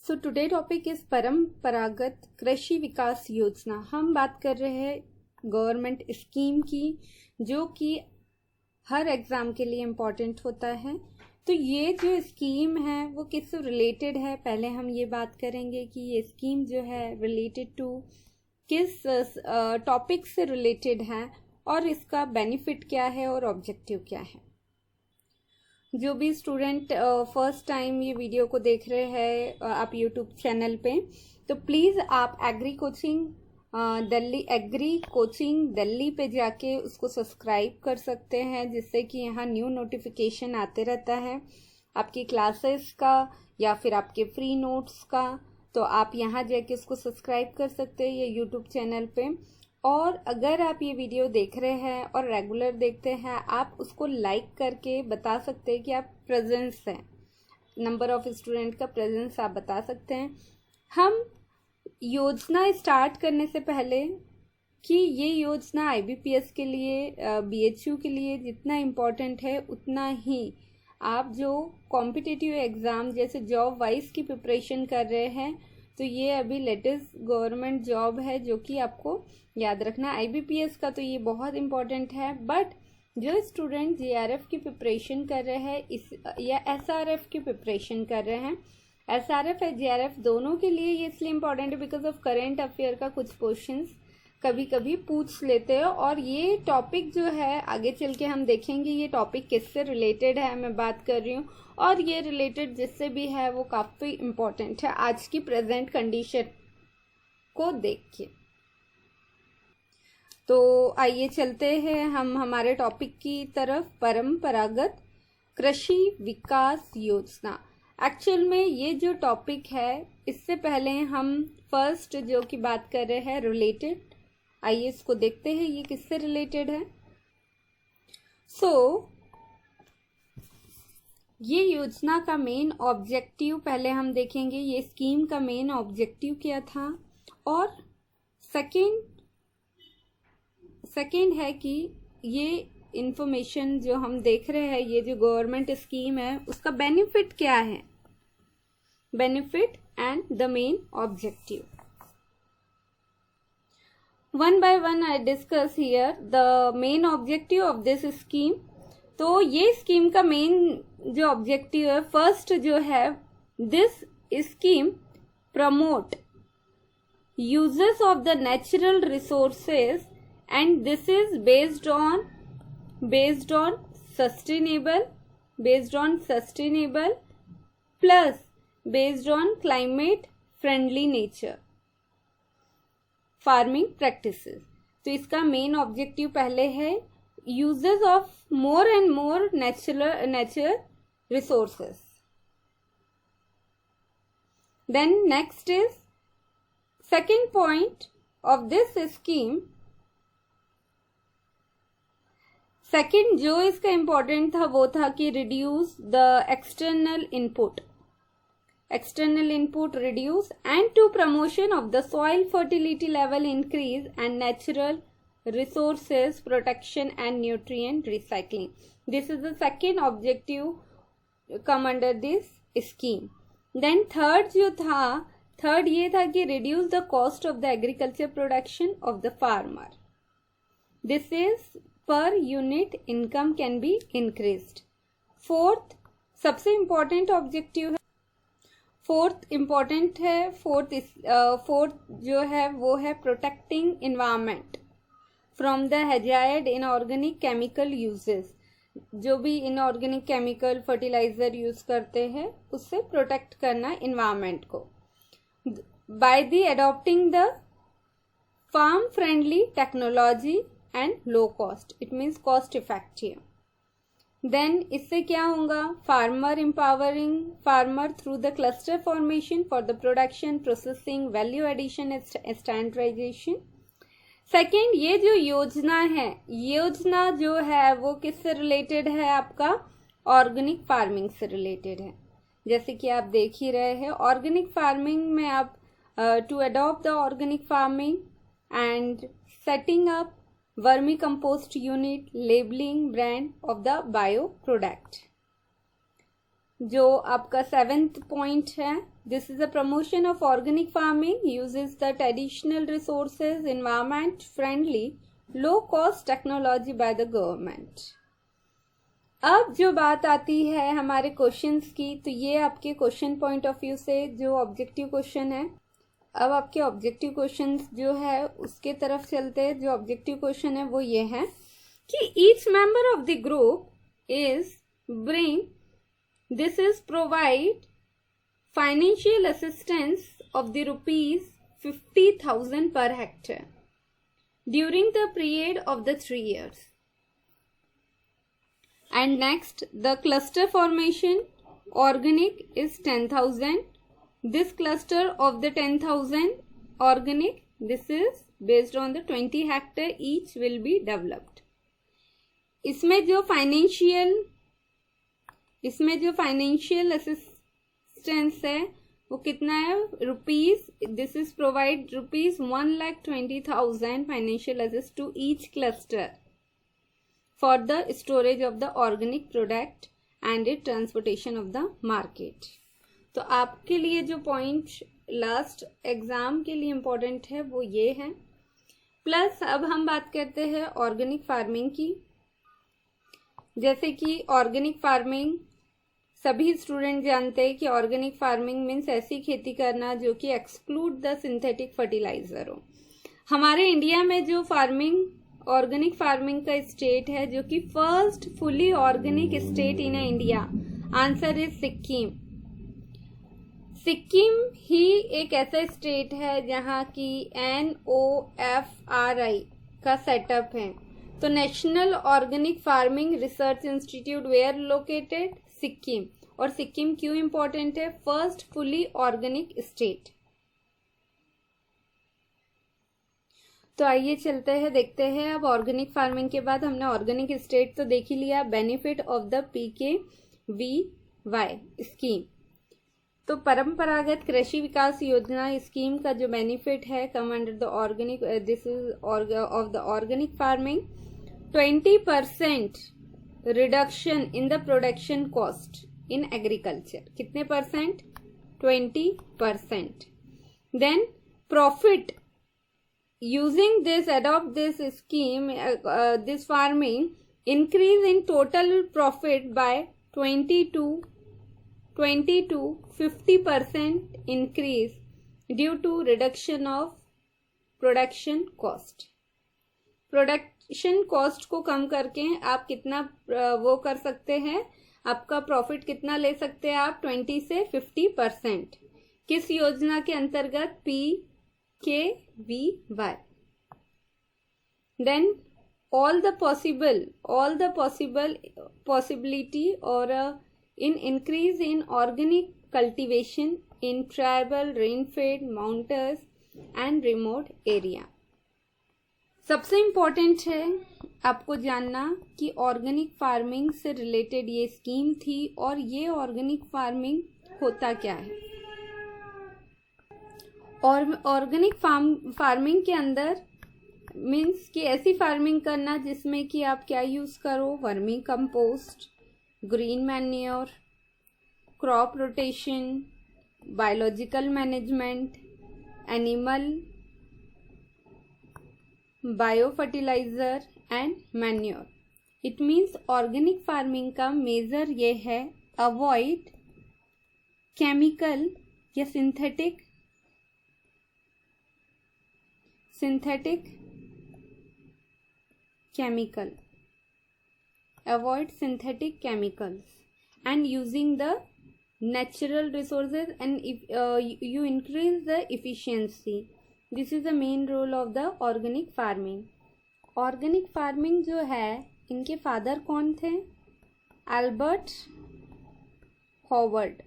So today topic is परंपरागत कृषि विकास योजना। हम बात कर रहे हैं गवर्नमेंट स्कीम की, जो कि हर एग्जाम के लिए इम्पोर्टेंट होता है। तो ये जो स्कीम है वो किससे रिलेटेड है, पहले हम ये बात करेंगे कि ये स्कीम जो है रिलेटेड टू किस टॉपिक से रिलेटेड है और इसका बेनिफिट क्या है और ऑब्जेक्टिव क्या है। जो भी स्टूडेंट फर्स्ट टाइम ये वीडियो को देख रहे हैं आप यूट्यूब चैनल पे, तो प्लीज़ आप एग्री कोचिंग दिल्ली पे जाके उसको सब्सक्राइब कर सकते हैं, जिससे कि यहाँ न्यू नोटिफिकेशन आते रहता है आपकी क्लासेस का या फिर आपके फ्री नोट्स का। तो आप यहाँ जाके उसको सब्सक्राइब कर सकते हैं ये यूट्यूब चैनल पे। और अगर आप ये वीडियो देख रहे हैं और रेगुलर देखते हैं, आप उसको लाइक करके बता सकते हैं कि आप प्रेजेंस हैं, नंबर ऑफ स्टूडेंट का प्रेजेंस आप बता सकते हैं। हम योजना स्टार्ट करने से पहले कि ये योजना IBPS के लिए BHU के लिए जितना इम्पोर्टेंट है, उतना ही आप जो कॉम्पिटिटिव एग्ज़ाम जैसे जॉब वाइज की प्रिपरेशन कर रहे हैं, तो ये अभी लेटेस्ट गवर्नमेंट जॉब है जो कि आपको याद रखना। IBPS का तो ये बहुत इम्पोर्टेंट है, बट जो स्टूडेंट JRF की प्रिपरेशन कर रहे हैं या SRF की प्रिपरेशन कर रहे हैं, SRF और JRF दोनों के लिए ये इसलिए इम्पोर्टेंट है बिकॉज ऑफ करेंट अफेयर का कुछ क्वेश्चंस कभी कभी पूछ लेते हो। और ये टॉपिक जो है आगे चल के हम देखेंगे ये टॉपिक किससे रिलेटेड है मैं बात कर रही हूँ, और ये रिलेटेड जिससे भी है वो काफ़ी इम्पोर्टेंट है आज की प्रेजेंट कंडीशन को देख के। तो आइए चलते हैं हम हमारे टॉपिक की तरफ, परंपरागत कृषि विकास योजना। एक्चुअल में ये जो टॉपिक है, इससे पहले हम फर्स्ट जो की बात कर रहे हैं रिलेटेड, आइए इसको देखते हैं ये किससे रिलेटेड है। ये योजना का मेन ऑब्जेक्टिव पहले हम देखेंगे, ये स्कीम का मेन ऑब्जेक्टिव क्या था, और सेकेंड है कि ये इंफॉर्मेशन जो हम देख रहे हैं, ये जो गवर्नमेंट स्कीम है उसका बेनिफिट क्या है, benefit and the main objective. One by one I discuss here the main objective of this scheme. तो ये स्कीम का मेन जो ऑब्जेक्टिव है, फर्स्ट जो है, this scheme promote uses of the natural resources and this is based on sustainable plus based on climate friendly nature farming practices। तो इसका main objective पहले है uses of more and more natural resources. Then next is second point of this scheme. Second जो इसका important था वो था कि reduce the external input reduce and to promotion of the soil fertility level increase and natural resources protection and nutrient recycling. This is the second objective come under this scheme. Then third ये था कि reduce the cost of the agriculture production of the farmer. This is per unit income can be increased. Fourth सबसे important objective है, fourth जो है वो है protecting environment from the hazard inorganic chemical uses. जो भी इनऑर्गेनिक केमिकल फर्टिलाइजर यूज करते हैं उससे प्रोटेक्ट करना इन्वायरमेंट को, by the adopting the farm friendly technology and low cost, it means cost effective. Then इससे क्या होगा, empowering farmer through the cluster formation for the production, processing, value addition and standardization. Second, ये जो योजना जो है वो किससे रिलेटेड है, आपका ऑर्गेनिक फार्मिंग से रिलेटेड है। जैसे कि आप देख ही रहे हैं, ऑर्गेनिक फार्मिंग में आप to adopt the organic farming and setting up vermicompost unit, labelling brand of the bio product. जो आपका 7th पॉइंट है This is a promotion of organic farming, uses the traditional resources, environment friendly, low cost technology by the government. अब जो बात आती है हमारे questions की, तो ये आपके क्वेश्चन पॉइंट ऑफ व्यू से जो ऑब्जेक्टिव क्वेश्चन है. अब आपके ऑब्जेक्टिव क्वेश्चंस जो है उसके तरफ चलते हैं. जो ऑब्जेक्टिव क्वेश्चन है वो ये है कि each member of the group is bring this is provide financial assistance of the rupees 50,000 per hectare during the period of the 3 years. And next, the cluster formation organic is 10,000. This cluster of the 10,000 organic, this is based on the 20 hectare each will be developed. इसमें जो financial assistance है वो कितना है, rupees, this is provide rupees 1,20,000 financial assist to each cluster for the storage of the organic product and it transportation of the market. तो आपके लिए जो पॉइंट लास्ट एग्जाम के लिए इम्पोर्टेंट है वो ये है. प्लस अब हम बात करते हैं ऑर्गेनिक फार्मिंग की. जैसे कि ऑर्गेनिक फार्मिंग सभी स्टूडेंट जानते हैं कि ऑर्गेनिक फार्मिंग मीन्स ऐसी खेती करना जो कि एक्सक्लूड द सिंथेटिक फर्टिलाइजर हो. हमारे इंडिया में जो फार्मिंग ऑर्गेनिक फार्मिंग का स्टेट है जो कि first fully organic state in India, answer is Sikkim. Sikkim ही एक ऐसा स्टेट है जहाँ की NOFRI का सेटअप है. तो national organic farming research institute where located, Sikkim. और सिक्किम क्यों इंपॉर्टेंट है, फर्स्ट फुली ऑर्गेनिक स्टेट. तो आइए चलते हैं, देखते हैं. अब ऑर्गेनिक फार्मिंग के बाद हमने ऑर्गेनिक स्टेट तो देख ही लिया. Benefit of the PKVY scheme. तो परंपरागत कृषि विकास योजना स्कीम का जो बेनिफिट है come under the organic, this is of the organic farming. 20% reduction in the production cost in agriculture. कितने percent, 20%. Then profit using this, adopt this scheme, this farming increase in total profit by 20 to 50% increase due to reduction of production cost. Production cost को कम करके आप कितना वो कर सकते हैं, आपका प्रॉफिट कितना ले सकते हैं आप, 20 से 50%. किस योजना के अंतर्गत, PKVY. Then all the possibility or in increase in organic cultivation in tribal, rain-fed, mountains and remote area. सबसे इम्पोर्टेंट है आपको जानना कि ऑर्गेनिक फार्मिंग से रिलेटेड ये स्कीम थी और ये ऑर्गेनिक फार्मिंग होता क्या है. और ऑर्गेनिक फार्मिंग के अंदर मीन्स कि ऐसी फार्मिंग करना जिसमें कि आप क्या यूज़ करो, vermicompost, green manure, crop rotation, biological management, animal bio fertilizer and manure. It means organic farming का मेजर ये है, अवॉइड केमिकल या synthetic chemical, avoid synthetic chemicals and using the natural resources, and if you increase the efficiency. This is the main role of the organic farming. Organic farming जो है, इनके father कौन थे, Albert Howard.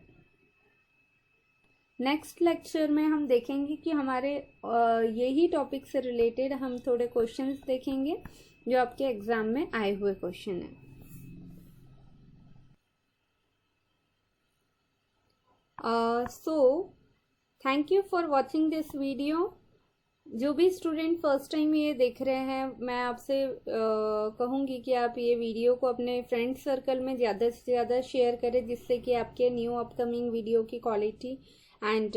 Next lecture में हम देखेंगे कि हमारे यही टॉपिक से रिलेटेड हम थोड़े क्वेश्चंस देखेंगे जो आपके एग्जाम में आए हुए क्वेश्चन हैं. So thank you for watching this video. जो भी स्टूडेंट फर्स्ट टाइम ये देख रहे हैं, मैं आपसे कहूँगी कि आप ये वीडियो को अपने फ्रेंड सर्कल में ज़्यादा से ज़्यादा शेयर करें, जिससे कि आपके न्यू अपकमिंग वीडियो की क्वालिटी एंड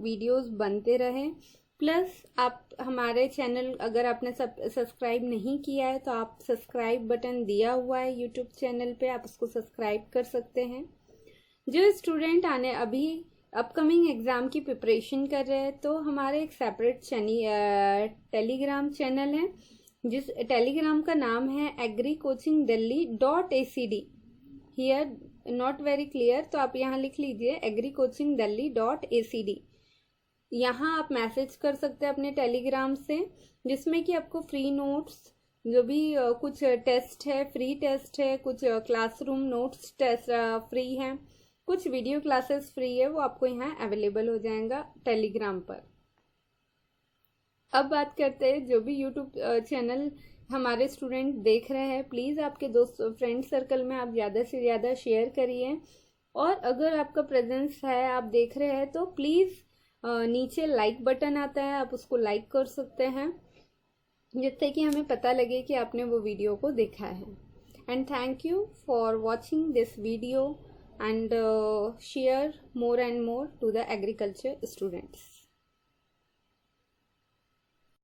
वीडियोस बनते रहें। प्लस आप हमारे चैनल, अगर आपने सब्सक्राइब नहीं किया है तो आप सब्सक्राइब बटन दिया हुआ है यूट्यूब चैनल पे, आप उसको सब्सक्राइब कर सकते हैं। जो स्टूडेंट अभी अपकमिंग एग्ज़ाम की प्रिपरेशन कर रहे हैं, तो हमारे एक सेपरेट टेलीग्राम चैनल है, जिस टेलीग्राम का नाम है agricoachingdelhi.acd। Here not very clear, तो आप यहाँ लिख लीजिए agricoachingdelhi.acd। यहाँ आप मैसेज कर सकते हैं अपने टेलीग्राम से, जिसमें कि आपको फ्री नोट्स, जो भी कुछ टेस्ट है, फ्री टेस्ट है, कुछ क्लासरूम नोट्स टेस्ट फ्री हैं, कुछ वीडियो क्लासेस फ्री है, वो आपको यहाँ अवेलेबल हो जाएगा टेलीग्राम पर। अब बात करते हैं, जो भी यूट्यूब चैनल हमारे स्टूडेंट देख रहे हैं, प्लीज़ आपके दोस्त फ्रेंड सर्कल में आप ज़्यादा से ज़्यादा शेयर करिए। और अगर आपका प्रेजेंस है, आप देख रहे हैं, तो प्लीज़ नीचे लाइक बटन आता है, आप उसको लाइक कर सकते हैं, जिससे कि हमें पता लगे कि आपने वो वीडियो को देखा है। And thank you for watching this video and share more and more to the agriculture students.